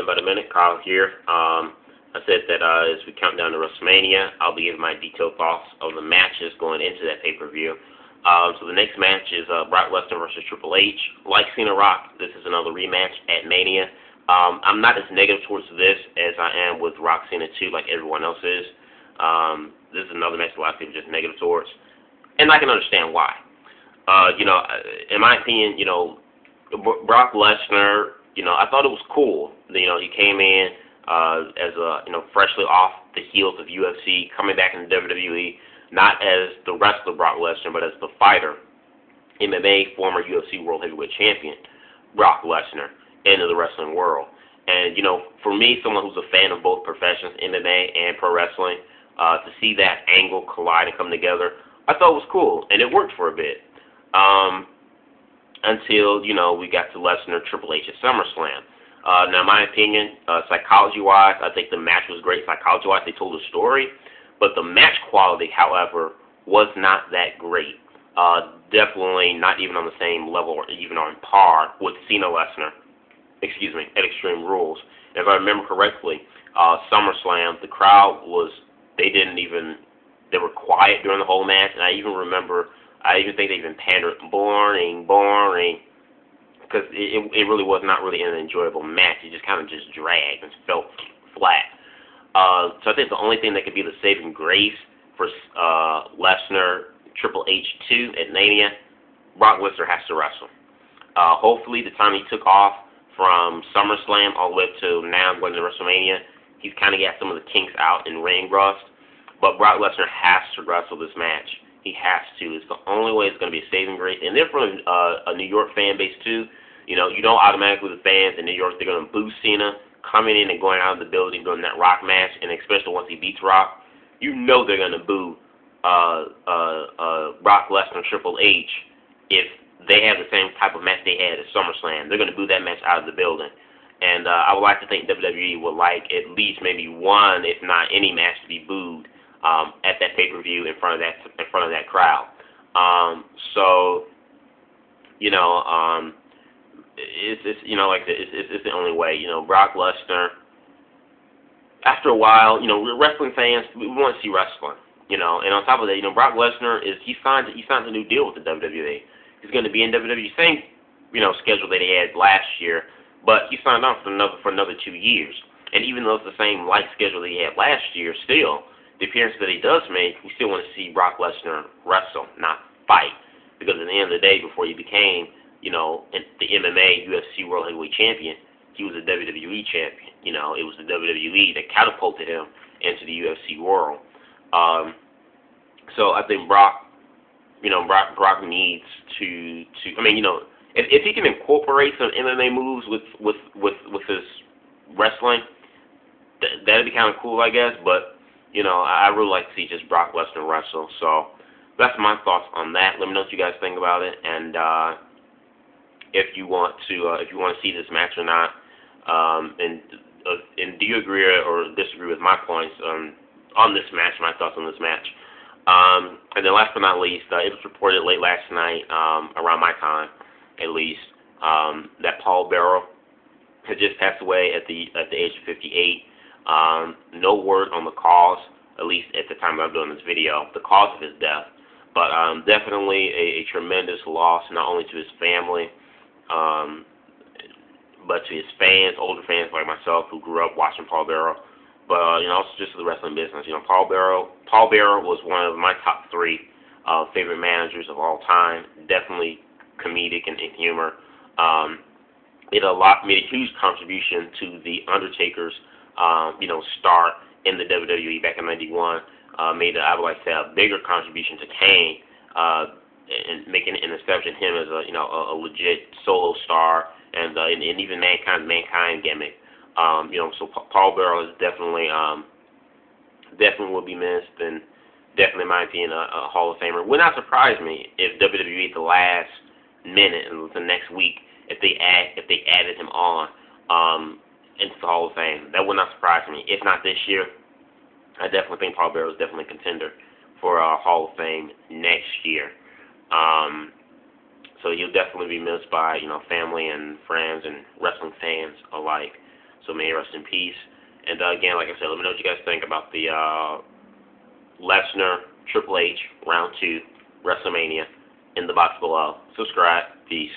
About a minute, Kyle here. I said that as we count down to WrestleMania, I'll be giving my detailed thoughts of the matches going into that pay-per-view. So the next match is Brock Lesnar versus Triple H. Like Cena Rock, this is another rematch at Mania. I'm not as negative towards this as I am with Rock Cena 2, like everyone else is. This is another match a lot of people are just negative towards, and I can understand why. In my opinion, Brock Lesnar, I thought it was cool. He came in as a, freshly off the heels of UFC, coming back in the WWE, not as the wrestler Brock Lesnar, but as the fighter, MMA, former UFC World Heavyweight Champion, Brock Lesnar, into the wrestling world. And, for me, someone who's a fan of both professions, MMA and pro wrestling, to see that angle collide and come together, I thought it was cool, and it worked for a bit. Until, we got to Lesnar Triple H at SummerSlam. Now, in my opinion, psychology-wise, I think the match was great. Psychology-wise, they told a story. But the match quality, however, was not that great. Definitely not even on the same level or even on par with Cena Lesnar, at Extreme Rules. If I remember correctly, SummerSlam, the crowd they were quiet during the whole match. And I even think they even pandered, boring, because it really was not really an enjoyable match. It just kind of just dragged and felt flat. So I think the only thing that could be the saving grace for Lesnar Triple H 2 at Mania, Brock Lesnar has to wrestle. Hopefully the time he took off from SummerSlam all the way up to now going to WrestleMania, he's kind of got some of the kinks out in ring rust. But Brock Lesnar has to wrestle this match. He has to. It's the only way it's going to be a saving grace. And they're from a New York fan base, too. You don't automatically, the fans in New York, they're going to boo Cena coming in and going out of the building during that Rock match, and especially once he beats Rock. They're going to boo Brock Lesnar Triple H if they have the same type of match they had at SummerSlam. They're going to boo that match out of the building. And I would like to think WWE would like at least maybe one, if not any match, to be booed at that pay-per-view in front of that crowd. It's the only way. Brock Lesnar. After a while, wrestling fans, we want to see wrestling. And on top of that, Brock Lesnar he signed a new deal with the WWE. He's going to be in WWE, same schedule that he had last year, but he signed on for another 2 years. And even though it's the same light schedule that he had last year, still, the appearance that he does make, we still want to see Brock Lesnar wrestle, not fight. Because at the end of the day, before he became, the MMA UFC World Heavyweight Champion, he was a WWE champion. It was the WWE that catapulted him into the UFC world. So I think Brock needs to. If he can incorporate some MMA moves with his wrestling, that'd be kind of cool, I guess. But I really like to see just Brock Lesnar wrestle. So that's my thoughts on that. Let me know what you guys think about it, and if you want to see this match or not, and do you agree or disagree with my points on this match, my thoughts on this match. And then last but not least, it was reported late last night, around my time at least, that Paul Bearer had just passed away at the age of 58. No word on the cause, at least at the time I'm doing this video, the cause of his death. But definitely a tremendous loss, not only to his family, but to his fans, older fans like myself who grew up watching Paul Bearer, but also just to the wrestling business. Paul Bearer was one of my top 3 favorite managers of all time. Definitely comedic and humor. Made a huge contribution to the Undertaker's start in the WWE back in '91. I would like to say, a bigger contribution to Kane, and making and establishing him as a legit solo star, and even mankind gimmick. So Paul Bearer is definitely will be missed, and definitely in my opinion a Hall of Famer. Would not surprise me if WWE at the last minute, the next week, if they added him on into the Hall of Fame. That would not surprise me. If not this year, I definitely think Paul Bearer is definitely a contender for Hall of Fame next year. So he'll definitely be missed by family and friends and wrestling fans alike. So So may he rest in peace. And again, like I said, let me know what you guys think about the Lesnar Triple H Round 2 WrestleMania in the box below. Subscribe. Peace.